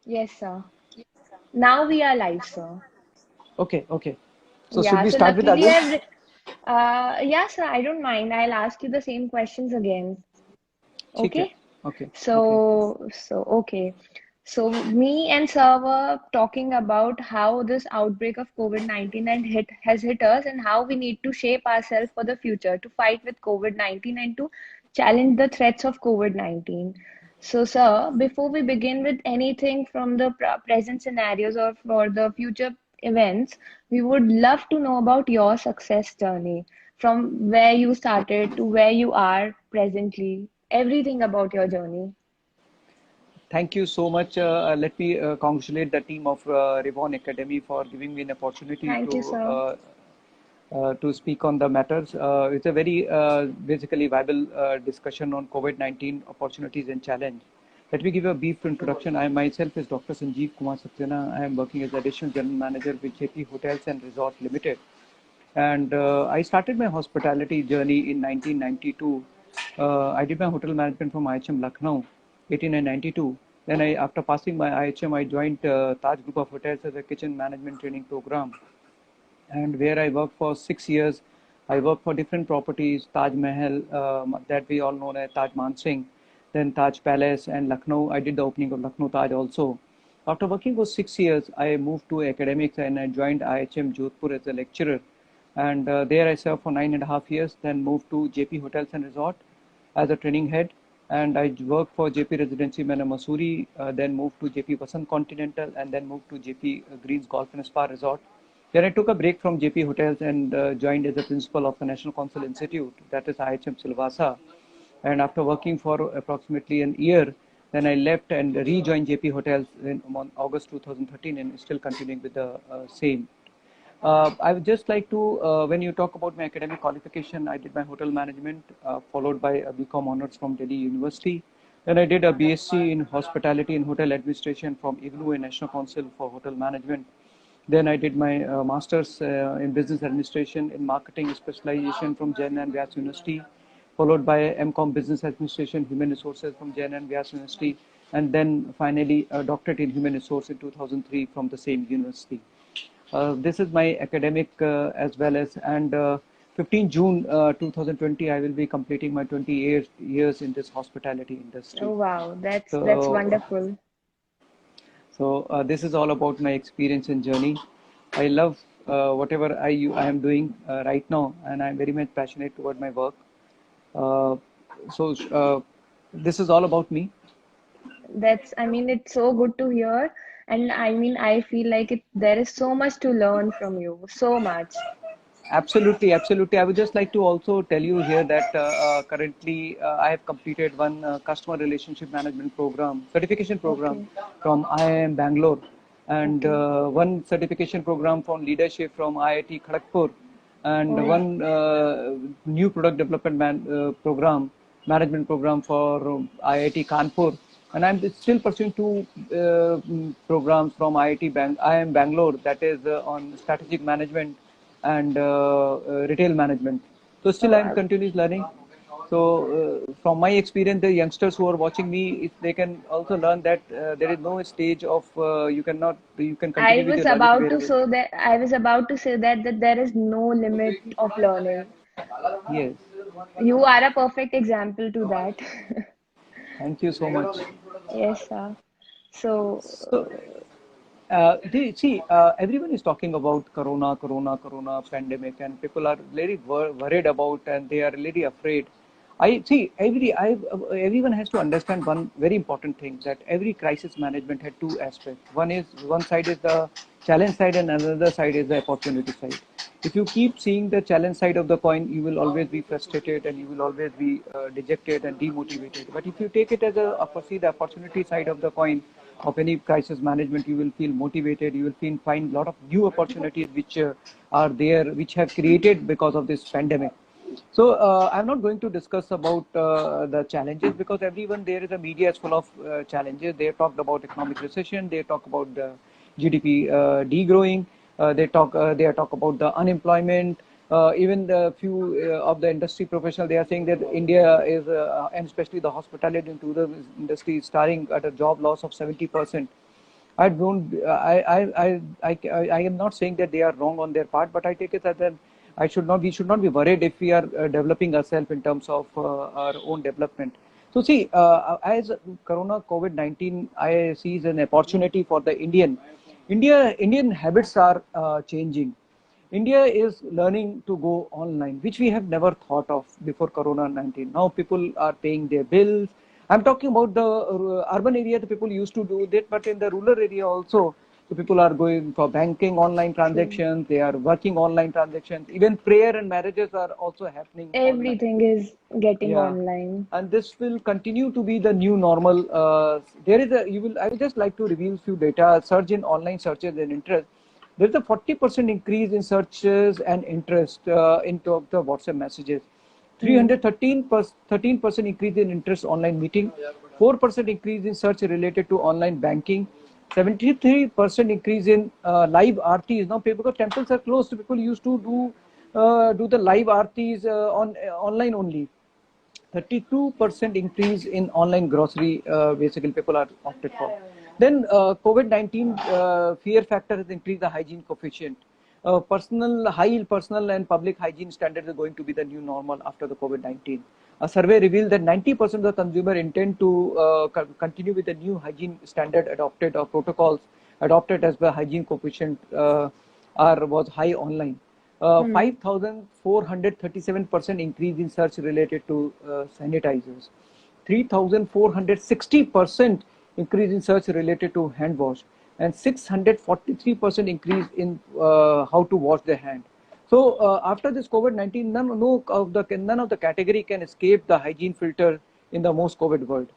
Yes, sir. Now we are live, sir. Okay, okay. So should Yeah, we so start with luckily Agul? yeah, sir, I don't mind. I'll ask you the same questions again. ठीक है. Okay? Okay, okay. Okay. So me and Sir were talking about how this outbreak of COVID-19 has hit us and how we need to shape ourselves for the future to fight with COVID-19 and to challenge the threats of COVID-19. So, sir, before we begin with anything from the present scenarios or for the future events, we would love to know about your success journey from where you started to where you are presently, everything about your journey. Thank you so much. Let me congratulate the team of Revon Academy for giving me an opportunity Thank you, sir. to speak on the matters. It's a very basically viable discussion on COVID-19 opportunities and challenge. Let me give you a brief introduction. I myself is Dr. Sanjeev Kumar Saxena. I am working as additional general manager with JP Hotels and Resort Limited. And I started my hospitality journey in 1992. I did my hotel management from IHM Lucknow, 1892. Then after passing my IHM, I joined Taj Group of Hotels as a kitchen management training program, and where I worked for 6 years. I worked for different properties, Taj Mahal, that we all know as Taj Mansingh, then Taj Palace and Lucknow. I did the opening of Lucknow Taj also. After working for 6 years, I moved to academics and I joined IHM Jodhpur as a lecturer. And there I served for 9.5 years, then moved to JP Hotels and Resort as a training head. And I worked for JP Residency Manor Masuri, then moved to JP Vasant Continental, and then moved to JP Greens Golf and Spa Resort. Then I took a break from JP Hotels and joined as a principal of the National Council Institute, that is IHM Silvassa. And after working for approximately an year, then I left and rejoined JP Hotels in on August 2013 and still continuing with the same. I would just like to, when you talk about my academic qualification, I did my hotel management, followed by a BCom honors from Delhi University. Then I did a BSc in hospitality and hotel administration from IGNOU, a National Council for Hotel Management. Then I did my master's in business administration in marketing specialization from Jain and Vyas University, followed by MCom business administration, human resources from Jain and Vyas University, and then finally a doctorate in human resource in 2003 from the same university. This is my academic as well as, and 15 June 2020, I will be completing my 20 years in this hospitality industry. Oh wow, that's So, wonderful. this is all about my experience and journey. I love whatever I am doing right now, and I'm very much passionate toward my work. Uh, so, this is all about me. I mean, it's so good to hear. And I mean, I feel like there is so much to learn from you, so much. Absolutely, absolutely. I would just like to also tell you here that currently I have completed one customer relationship management program, certification program Okay, from IIM Bangalore, and okay. one certification program from leadership from IIT Kharagpur, and Oh, one new product development program, management program for IIT Kanpur. And I'm still pursuing two programs from IIM Bangalore, that is on strategic management and retail management. So still oh, I'm continuous learning. So from my experience, the youngsters who are watching me, if they can also learn that there is no stage of you can continue with your learning wherever. I was about to say that there is no limit of learning. Yes. You are a perfect example to that. Thank you so much. Yes, sir. So, So everyone is talking about corona pandemic, and people are very worried about, and they are really afraid. Everyone has to understand one very important thing, that every crisis management had two aspects. One side is the challenge side, and another side is the opportunity side. If you keep seeing the challenge side of the coin, you will always be frustrated and you will always be dejected and demotivated. But if you take it as see the opportunity side of the coin of any crisis management, you will feel motivated. You will find a lot of new opportunities which are there, which have created because of this pandemic. So I'm not going to discuss about the challenges, because everyone there is a media is full of challenges. They talked about economic recession. They talk about the GDP degrowing. They talk about the unemployment. Even the few of the industry professionals, they are saying that India is, and especially the hospitality and tourism industry, is starting at a job loss of 70%. I don't. I am not saying that they are wrong on their part, but I take it that I should not. We should not be worried if we are developing ourselves in terms of our own development. So see, as Corona COVID-19, I see as an opportunity for the Indian habits are changing. India is learning to go online, which we have never thought of before Corona 19. Now people are paying their bills. I'm talking about the urban area. The people used to do that, but in the rural area also, the people are going for banking online True. transactions. They are working online transactions. Even prayer and marriages are also happening online. Everything is getting Yeah, online. and this will continue to be the new normal. There is a you will. I would just like to reveal few data. Surge in online searches and interest. There is a 40% increase in searches and interest into the WhatsApp messages. Hmm. 13% increase in interest online meeting. 4% increase in search related to online banking. 73% increase in live RTs. Now, because temples are closed, so people used to do the live RTs on online only. 32% increase in online grocery, basically people are opted for. Then COVID-19 fear factor has increased the hygiene coefficient. High personal and public hygiene standards are going to be the new normal after the COVID-19. A survey revealed that 90% of the consumer intend to continue with the new hygiene standard adopted or protocols adopted as the hygiene coefficient was high online. Hmm. 5,437% increase in search related to sanitizers, 3,460% increase in search related to hand wash, and 643% increase in how to wash the hand. So after this COVID-19, none of the category can escape the hygiene filter in the most COVID world.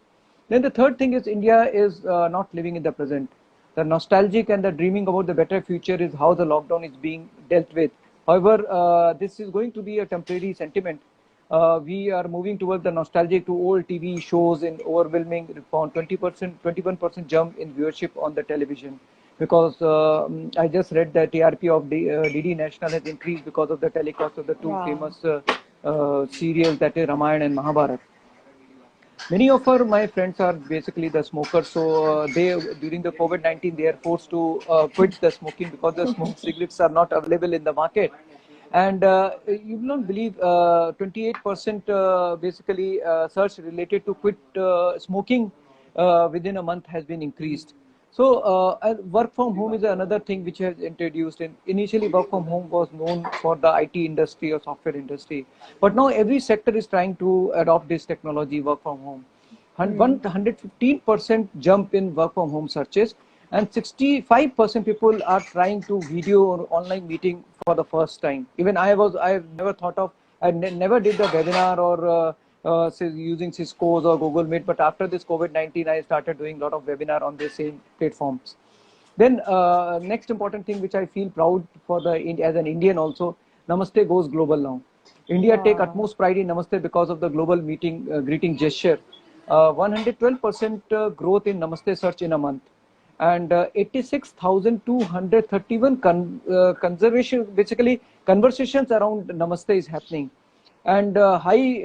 Then the third thing is India is not living in the present. The nostalgic and the dreaming about the better future is how the lockdown is being dealt with. However, this is going to be a temporary sentiment. We are moving towards the nostalgic to old TV shows in overwhelming found 20%, 21% jump in viewership on the television. Because I just read that TRP of DD National has increased because of the telecast of the two Wow. famous serials, that is Ramayana and Mahabharata. Many of my friends are basically the smokers, so they during the COVID-19 they are forced to quit the smoking because the smoke cigarettes are not available in the market. And you will not believe 28% basically search related to quit smoking within a month has been increased. So work from home is another thing which has introduced. And initially, work from home was known for the IT industry or software industry, but now every sector is trying to adopt this technology, work from home. Hmm. 115% jump in work from home searches, and 65% people are trying to video or online meeting for the first time. Even I've never thought of, never did the webinar or using Cisco's or Google Meet, but after this COVID-19, I started doing a lot of webinar on the same platforms. Then next important thing which I feel proud for as an Indian also, Namaste goes global now. India take Wow. utmost pride in Namaste because of the global meeting greeting gesture. 112% growth in Namaste search in a month, and 86,231 conservation basically conversations around Namaste is happening, and high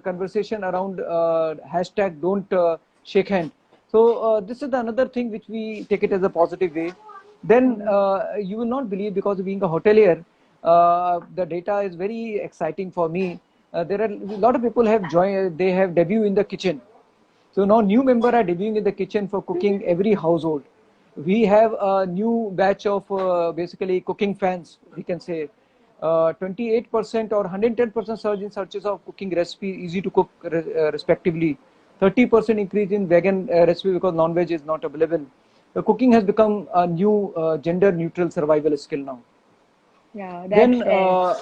conversation around hashtag don't shake hand. So this is another thing which we take it as a positive way. Then Hmm. you will not believe, because being a hotelier, the data is very exciting for me. There are a lot of people have joined, they have debut in the kitchen. So now new member are debuting in the kitchen for cooking every household. We have a new batch of basically cooking fans, we can say. 28% or 110% surge in searches of cooking recipe, easy to cook respectively. 30% increase in vegan recipe because non-veg is not available. The cooking has become a new gender neutral survival skill now. Yeah, that's Then fair.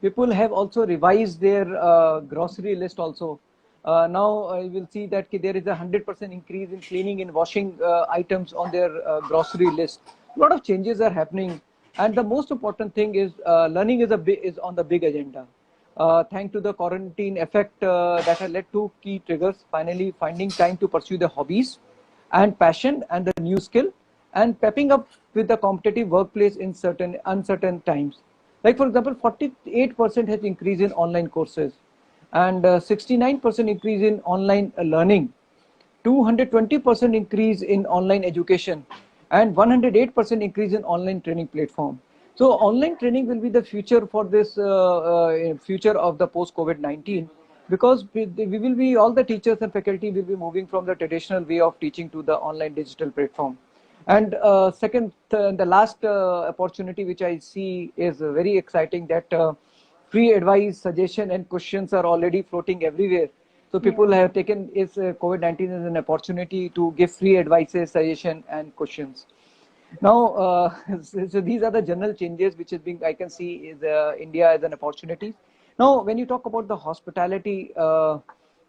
people have also revised their grocery list also. Now you will see that there is a 100% increase in cleaning and washing items on their grocery list. A lot of changes are happening, and the most important thing is learning is on the big agenda. Thanks to the quarantine effect that has led to key triggers, finally finding time to pursue the hobbies and passion and the new skill, and pepping up with the competitive workplace in certain uncertain times. Like for example, 48% has increase in online courses, and 69% increase in online learning. 220% increase in online education, and 108% increase in online training platform. So online training will be the future for this future of the post COVID-19, because we will be, all the teachers and faculty will be moving from the traditional way of teaching to the online digital platform. And second, the last opportunity which I see is very exciting, that free advice, suggestion, and questions are already floating everywhere. So people Yeah. have taken COVID-19 as an opportunity to give free advices, suggestion, and questions. Now, so these are the general changes which is being, I can see is India as an opportunity. Now, when you talk about the hospitality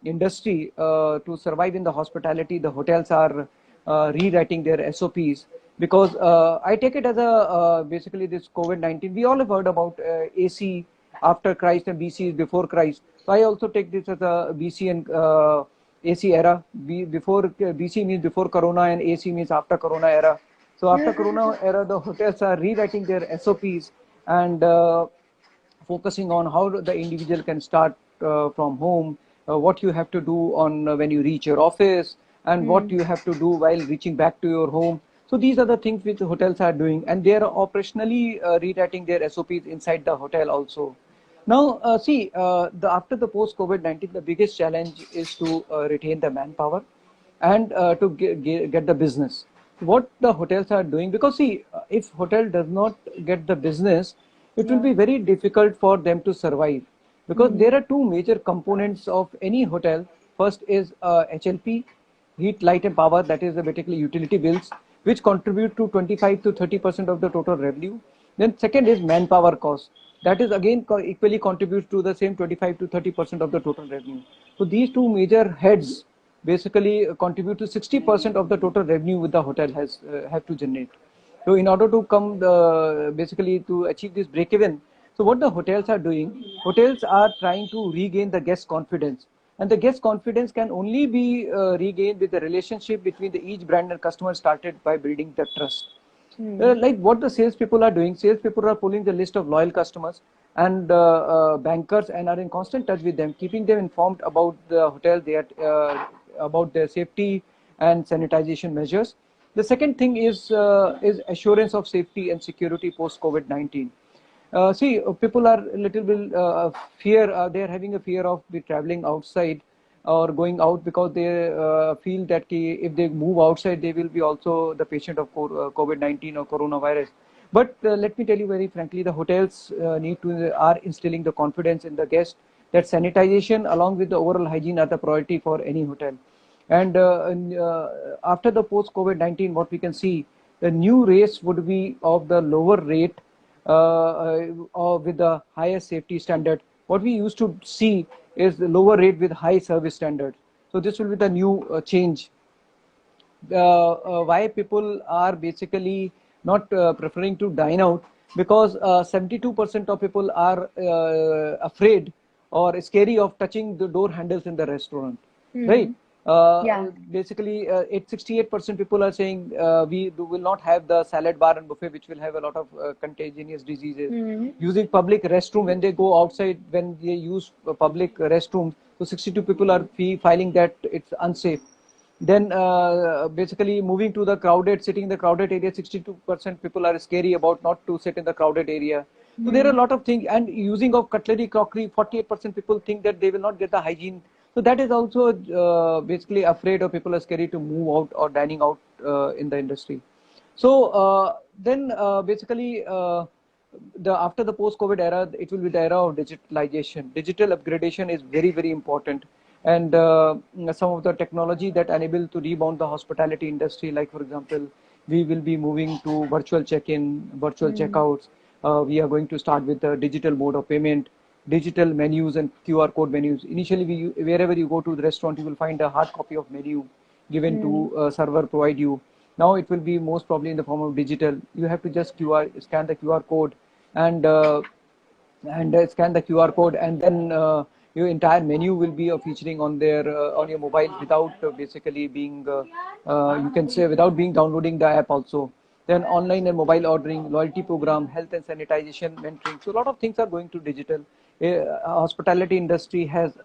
industry, to survive in the hospitality, the hotels are rewriting their SOPs, because I take it as a basically this COVID-19. We all have heard about AC after Christ and BC is before Christ. So I also take this as a BC and AC era. Before BC means before Corona, and AC means after Corona era. So after Corona era, the hotels are rewriting their SOPs and focusing on how the individual can start from home, what you have to do on when you reach your office, and what Hmm. you have to do while reaching back to your home. So these are the things which the hotels are doing, and they are operationally rewriting their SOPs inside the hotel also. Now, see, after the post COVID-19, the biggest challenge is to retain the manpower and to get the business. What the hotels are doing, because see, if hotel does not get the business, it will Yeah. be very difficult for them to survive, because Hmm. there are two major components of any hotel. First is HLP, heat, light, and power, that is basically utility bills, which contribute to 25 to 30% of the total revenue. Then second is manpower cost, that is again equally contributes to the same 25 to 30% of the total revenue. So these two major heads basically contribute to 60% of the total revenue with the hotel has have to generate. So in order to come basically to achieve this break even, so what the hotels are doing, hotels are trying to regain the guest confidence, and the guest confidence can only be regained with the relationship between the each brand and customer started by building the trust. Hmm. Like what the salespeople are doing, salespeople are pulling the list of loyal customers and bankers, and are in constant touch with them, keeping them informed about the hotel, about their safety and sanitization measures. The second thing is assurance of safety and security post COVID-19. See, people are a little bit fear. They are having a fear of be traveling outside or going out, because they feel that if they move outside, they will be also the patient of COVID-19 or coronavirus. But let me tell you very frankly, the hotels are instilling the confidence in the guest that sanitization along with the overall hygiene are the priority for any hotel. And after the post COVID-19, what we can see, the new race would be of the lower rate or with the higher safety standard. What we used to see is the lower rate with high service standards. So this will be the new change. Why people are basically not preferring to dine out, because 72% of people are afraid or scary of touching the door handles in the restaurant, right? Hmm. Yeah. Basically, 68% people are saying will not have the salad bar and buffet, which will have a lot of contagious diseases. Hmm. Using public restroom when they go outside, when they use public restrooms, so 62 people are filing that it's unsafe. Then basically moving to the crowded, sitting in the crowded area, 62% people are scary about not to sit in the crowded area. So there are a Hmm. lot of things, and using of cutlery, crockery, 48% people think that they will not get the hygiene. So that is also basically afraid, or people are scary to move out or dining out in the industry. So then basically the after the post-COVID era, it will be the era of digitalization. Digital upgradation is very, very important. And some of the technology that enable to rebound the hospitality industry, like for example, we will be moving to virtual check-in, virtual Hmm. checkouts. We are going to start with the digital mode of payment, digital menus and QR code menus. Initially, wherever you go to the restaurant, you will find a hard copy of menu given Hmm. to server provide you. Now it will be most probably in the form of digital. You have to just scan the QR code and scan the QR code, and then your entire menu will be featuring on their on your mobile without basically being you can say without being downloading the app also. Then online and mobile ordering, loyalty program, health and sanitization, mentoring. So a lot of things are going to digital. Hospitality industry has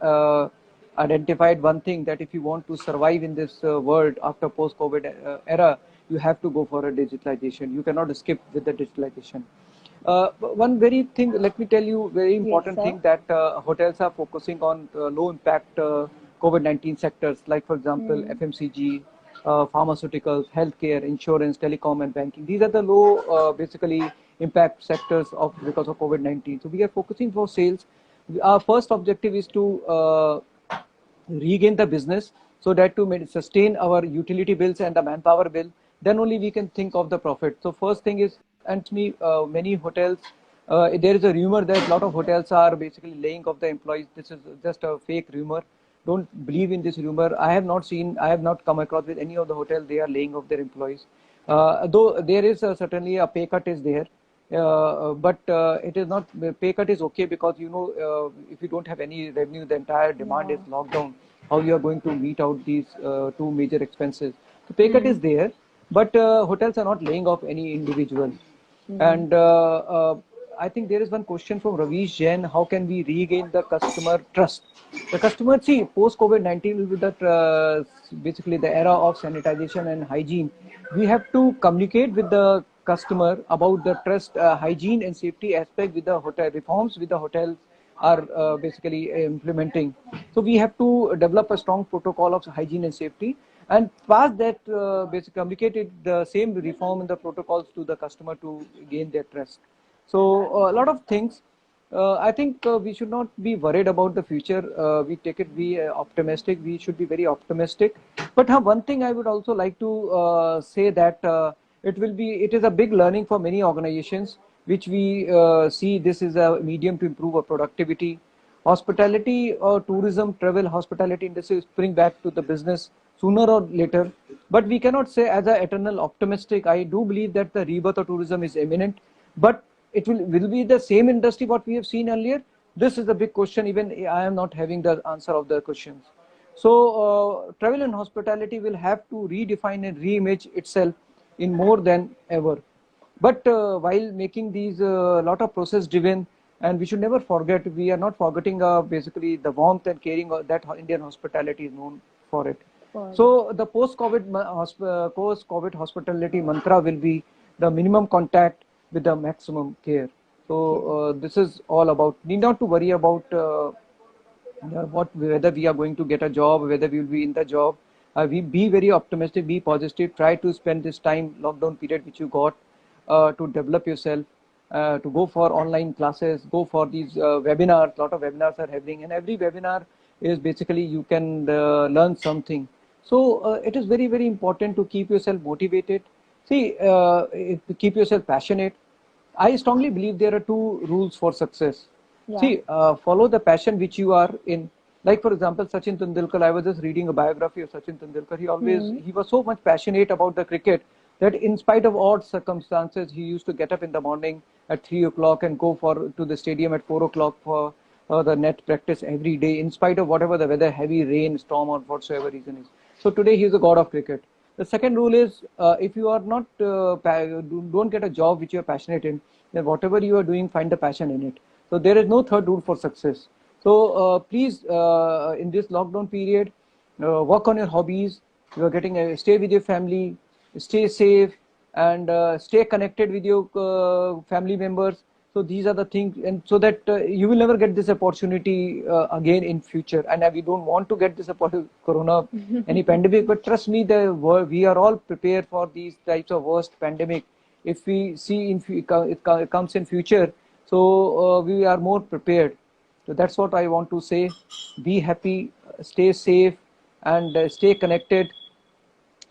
identified one thing, that if you want to survive in this world after post-COVID era, you have to go for a digitalization. You cannot skip with the digitalization. One very thing, let me tell you, very Yes, important sir. thing, that hotels are focusing on low impact COVID-19 sectors, like for example, Hmm. FMCG, pharmaceuticals, healthcare, insurance, telecom, and banking. These are the low, basically, impact sectors of because of COVID-19. So we are focusing for sales. Our first objective is to regain the business, so that to sustain our utility bills and the manpower bill, then only we can think of the profit. So first thing is, and me, many hotels, there is a rumor that a lot of hotels are basically laying off the employees. This is just a fake rumor. Don't believe in this rumor. I have not come across with any of the hotels they are laying off their employees. Though there is certainly a pay cut is there, but it is not, pay cut is okay, because if you don't have any revenue, the entire demand is Yeah. locked down. How you are going to meet out these two major expenses? So pay cut Hmm. is there, but hotels are not laying off any individual. Hmm. And I think there is one question from Ravish Jain: how can we regain the customer trust? The customer, see, post COVID-19 will be basically the era of sanitization and hygiene. We have to communicate with the customer about the trust, hygiene, and safety aspect with the hotel reforms with the hotels are basically implementing. So we have to develop a strong protocol of hygiene and safety, and pass that, basically communicated the same reform in the protocols to the customer to gain their trust. So a lot of things. I think we should not be worried about the future. We take it, be optimistic. We should be very optimistic. But one thing I would also like to say, that it is a big learning for many organizations, which we see this is a medium to improve our productivity. Hospitality or tourism, travel, hospitality industry spring back to the business sooner or later. But we cannot say as an eternal optimistic. I do believe that the rebirth of tourism is imminent, but will be the same industry what we have seen earlier. This is the big question. Even I am not having the answer of the questions. So travel and hospitality will have to redefine and reimage itself in more than ever. But while making these lot of process driven, and we should never forget, we are not forgetting basically the warmth and caring that Indian hospitality is known for it. For it. So the post-COVID hospitality mantra will be the minimum contact with the maximum care. So Okay. this is all about, need not to worry about what, whether we are going to get a job, whether we will be in the job. We be very optimistic, be positive, try to spend this time lockdown period which you got to develop yourself, to go for online classes, go for these webinars. A lot of webinars are happening, and every webinar is basically you can learn something. So it is very, very important to keep yourself motivated. See, keep yourself passionate. I strongly believe there are two rules for success. Yeah. See, follow the passion which you are in. Like for example, Sachin Tendulkar. I was just reading a biography of Sachin Tendulkar. Hmm. He was so much passionate about the cricket, that in spite of odd circumstances, he used to get up in the morning at 3 o'clock and go to the stadium at 4 o'clock for the net practice every day, in spite of whatever the weather, heavy rain, storm, or whatsoever reason is. So today he is the god of cricket. The second rule is, if you are not don't get a job which you are passionate in, then whatever you are doing, find the passion in it. So there is no third rule for success. So please, in this lockdown period, work on your hobbies. You are getting stay with your family, stay safe, and stay connected with your family members. So these are the things, and so that you will never get this opportunity again in future. And we don't want to get this corona, any pandemic. But trust me, we are all prepared for these types of worst pandemic. If we see it comes in future, so we are more prepared. So that's what I want to say. Be happy, stay safe, and stay connected.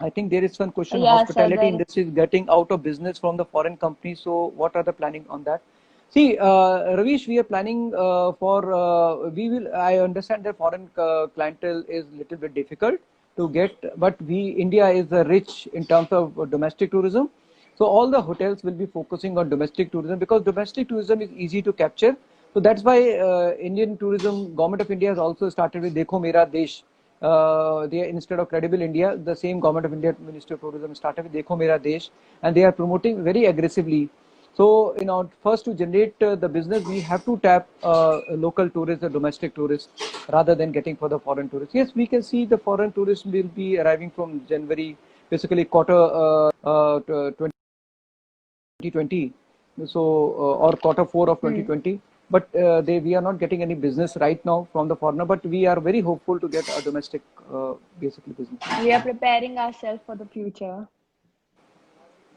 I think there is one question: Yeah, sir. hospitality Very. industry is getting out of business from the foreign companies. So what are the planning on that? See, Ravish, we are planning for. We will. I understand that foreign clientele is little bit difficult to get, but India is rich in terms of domestic tourism. So all the hotels will be focusing on domestic tourism, because domestic tourism is easy to capture. So that's why Indian tourism, government of India has also started with Dekho Mera Desh. They, instead of Credible India, the same government of India Ministry of Tourism started with Dekho Mera Desh, and they are promoting very aggressively. So, first to generate the business, we have to tap local tourists, the domestic tourists, rather than getting for the foreign tourists. Yes, we can see the foreign tourists will be arriving from January, basically quarter 2020, so or quarter four of Hmm. 2020. But we are not getting any business right now from the foreigner. But we are very hopeful to get a domestic, basically business. We are preparing ourselves for the future.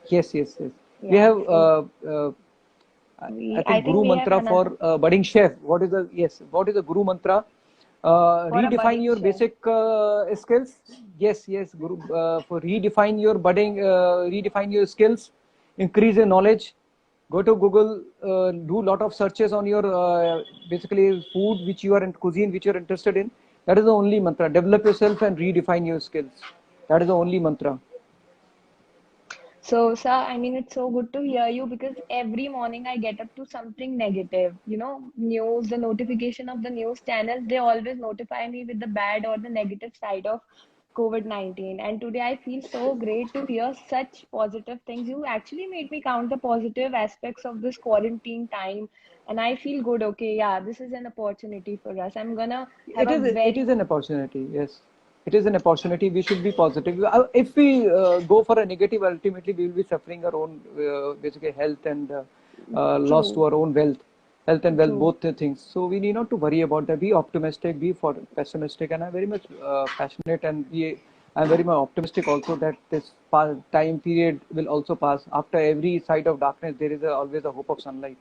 Yes, yes, yes. We Yeah. have, So I I think, think Guru we have Mantra for another budding chef. What is the yes? What is the Guru Mantra? for a Redefine budding your chef. basic skills. Yes, yes, Guru. For redefine your skills, increase your knowledge. Go to Google, do lot of searches on your basically food which you are in cuisine which you are interested in. That is the only mantra. Develop yourself and redefine your skills. That is the only mantra. So, sir, I mean, it's so good to hear you because every morning I get up to something negative. You know, news, the notification of the news channels, they always notify me with the bad or the negative side of COVID-19. And today I feel so great to hear such positive things. You actually made me count the positive aspects of this quarantine time. And I feel good. Okay, yeah, this is an opportunity for us. I'm gonna have a It very is an opportunity. Yes, it is an opportunity. We should be positive. If we go for a negative, ultimately we will be suffering our own basically health and loss to true, our own health and wealth, true. both the things. So we need not to worry about that. Be optimistic, be for pessimistic, and I'm very much passionate and I'm very much optimistic also that this time period will also pass. After every sight of darkness, there is always a hope of sunlight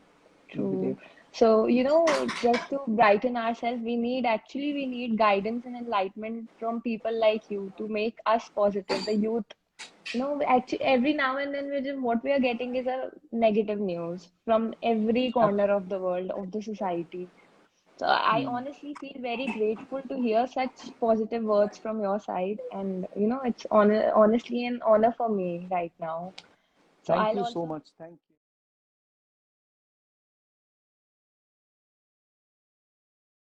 will be there. True. So, just to brighten ourselves, we need guidance and enlightenment from people like you to make us positive. The youth, actually, every now and then what we are getting is a negative news from every corner of the world, of the society. So I honestly feel very grateful to hear such positive words from your side. And, it's honestly an honor for me right now. So Thank I'll you so also much. Thank you.